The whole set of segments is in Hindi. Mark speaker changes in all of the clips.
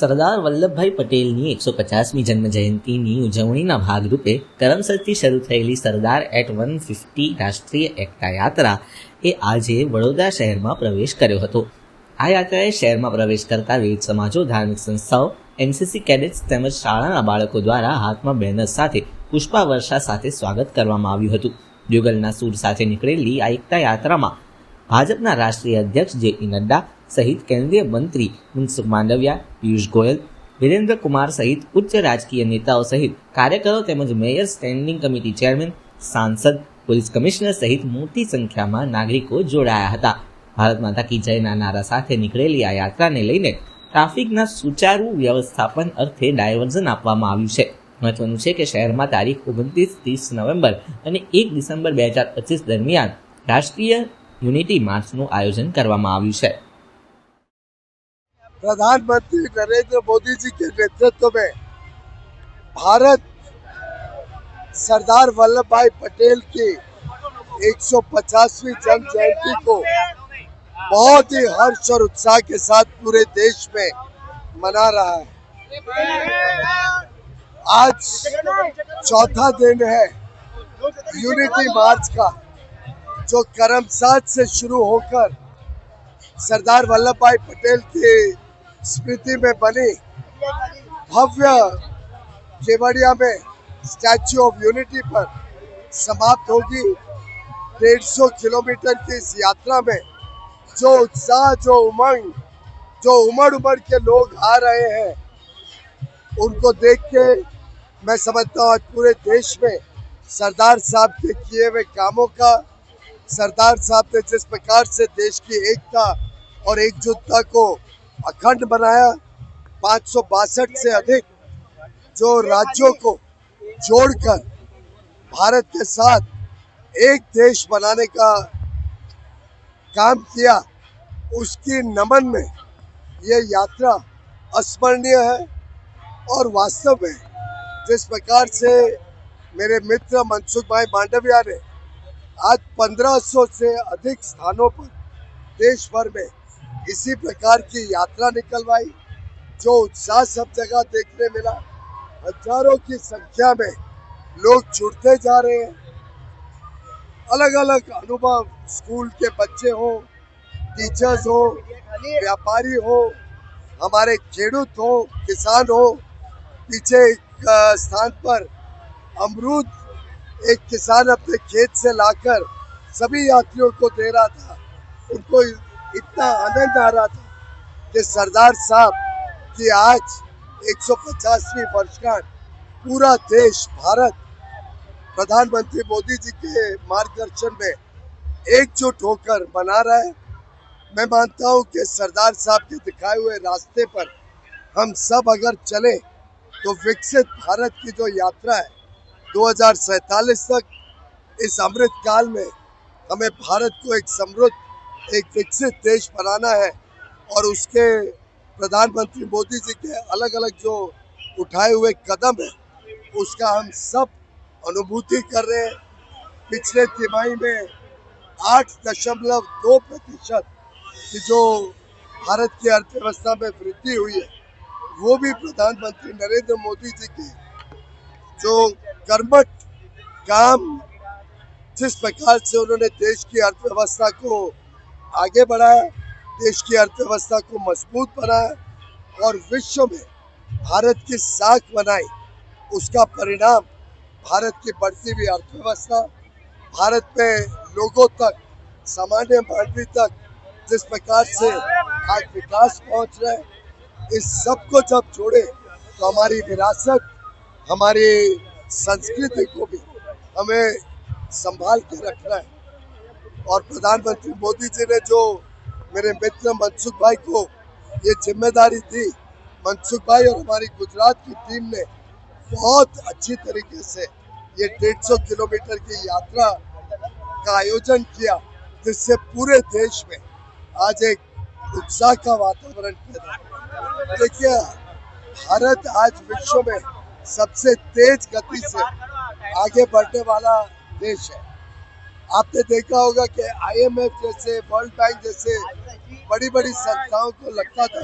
Speaker 1: સરદાર વલ્લભભાઈ પટેલની 150મી જન્મજયંતિની ઉજવણીના ભાગરૂપે કરમસદથી શરૂ થયેલી સરદાર એટ 150 રાષ્ટ્રીય એકતા યાત્રા એ આજે વડોદરા શહેરમાં પ્રવેશ કર્યો હતો. આ યાત્રાએ શહેરમાં પ્રવેશ કરતા વિવિધ સમાજો, ધાર્મિક સંસ્થાઓ, એનસીસી કેડેટ્સ તેમજ શાળાના બાળકો દ્વારા હાથમાં બેનર સાથે પુષ્પાવર્ષા સાથે સ્વાગત કરવામાં આવ્યું હતું. યુગલના સૂર સાથે નીકળેલી આ એકતા યાત્રામાં ભાજપના રાષ્ટ્રીય અધ્યક્ષ જેપી નડ્ડા સહિત કેન્દ્રીય મંત્રી મનસુખ માંડવિયા, પિયુષ ગોયલ, વિરેન્દ્ર કુમાર સહિત ઉચ્ચ રાજકીય નેતાઓ સહિત કાર્યકરો તેમજ મેયર, સ્ટેન્ડિંગ કમિટી ચેરમેન, સાંસદ, પોલીસ કમિશનર સહિત મોટી સંખ્યામાં નાગરિકો જોડાયા હતા. ભારત માતા કી જયના નારા સાથે નીકળેલી આ યાત્રાને લઈને ટ્રાફિકના સુચારુ વ્યવસ્થાપન અર્થે ડાયવર્ઝન આપવામાં આવ્યું છે. મહત્વનું છે કે શહેરમાં તારીખ 29-30 નવેમ્બર અને 1 ડિસેમ્બર 2025 દરમિયાન રાષ્ટ્રીય યુનિટી मार्चનું આયોજन કરવામાં આવ્યું છે.
Speaker 2: प्रधानमंत्री नरेंद्र मोदी जी के नेतृत्व में भारत सरदार वल्लभ भाई पटेल की 150वीं जन्म जयंती को बहुत ही हर्ष और उत्साह के साथ पूरे देश में मना रहा है. आज चौथा दिन है यूनिटी मार्च का, जो करमसद से शुरू होकर सरदार वल्लभ भाई पटेल की स्मृति में बनी भव्य केवड़िया में स्टैच्यू ऑफ यूनिटी पर समाप्त होगी. 150 किलोमीटर की इस यात्रा में जो उत्साह, जो उमंग, जो उमड़ के लोग आ रहे हैं, उनको देख के मैं समझता हूँ आज पूरे देश में सरदार साहब के किए हुए कामों का, सरदार साहब ने जिस प्रकार से देश की एकता और एकजुटता को अखंड बनाया, 562 से अधिक जो राज्यों को जोड़कर भारत के साथ एक देश बनाने का काम किया, उसकी नमन में ये यात्रा अस्मरणीय है. और वास्तव में जिस प्रकार से मेरे मित्र मनसुख भाई मांडविया ने आज 1500 से अधिक स्थानों पर देश भर में इसी प्रकार की यात्रा निकलवाई, जो उत्साह सब जगह देखने मिला. हजारों की संख्या में लोग जुड़ते जा रहे हैं. अलग अलग अनुभव, स्कूल के बच्चे हो, टीचर्स हो, व्यापारी हो, हमारे खेडूत हो, किसान हो. पीछे एक स्थान पर अमरूद एक किसान अपने खेत से लाकर सभी यात्रियों को दे रहा था. उनको इतना आनंद आ रहा था कि सरदार साहब की आज 150वीं वर्षगांठ पूरा देश, भारत प्रधानमंत्री मोदी जी के मार्गदर्शन में एकजुट होकर मना रहा है. मैं मानता हूं कि सरदार साहब के दिखाए हुए रास्ते पर हम सब अगर चले तो विकसित भारत की जो यात्रा है 2047 तक, इस अमृत काल में हमें भारत को एक समृद्ध, एक विकसित देश बनाना है. और उसके प्रधानमंत्री मोदी जी के अलग अलग जो उठाए हुए कदम है, उसका हम सब अनुभूति कर रहे हैं. पिछले तिमाही में 8.2% की जो भारत की अर्थव्यवस्था में वृद्धि हुई है, वो भी प्रधानमंत्री नरेंद्र मोदी जी के जो कर्मठ काम, जिस प्रकार से उन्होंने देश की अर्थव्यवस्था को आगे बढ़ाया, देश की अर्थव्यवस्था को मजबूत बनाया और विश्व में भारत की साख बनाई, उसका परिणाम भारत की बढ़ती हुई अर्थव्यवस्था, भारत में लोगों तक, सामान्य मानवी तक जिस प्रकार से आज विकास पहुंच रहा है, इस सब को जब जोड़े तो हमारी विरासत, हमारी संस्कृति को भी हमें संभाल के रखना है. और प्रधानमंत्री मोदी जी ने जो मेरे मित्र मनसुख भाई को ये जिम्मेदारी दी, मनसुख भाई और हमारी गुजरात की टीम ने बहुत अच्छी तरीके से ये 150 किलोमीटर की यात्रा का आयोजन किया, जिससे पूरे देश में आज एक उत्साह का वातावरण पैदा हुआ. देखिए, भारत आज विश्व में सबसे तेज गति से आगे बढ़ने वाला देश है. आपने देखा होगा कि IMF जैसे, वर्ल्ड बैंक जैसे बड़ी बड़ी संस्थाओं को लगता था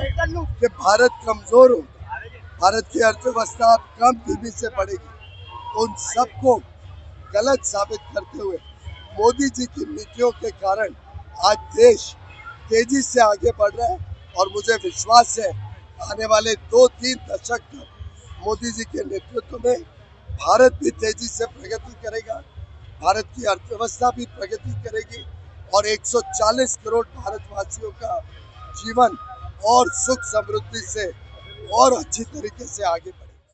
Speaker 2: कि भारत कमजोर होगा, भारत की अर्थव्यवस्था कम तेजी से बढ़ेगी। उन सबको गलत साबित करते हुए मोदी जी की नीतियों के कारण आज देश तेजी से आगे बढ़ रहा है और मुझे विश्वास है आने वाले 2-3 दशक तक मोदी जी के नेतृत्व में भारत भी तेजी से प्रगति करेगा, भारत की अर्थव्यवस्था भी प्रगति करेगी और 140 करोड़ भारतवासियों का जीवन और सुख समृद्धि से और अच्छी तरीके से आगे बढ़ेगा।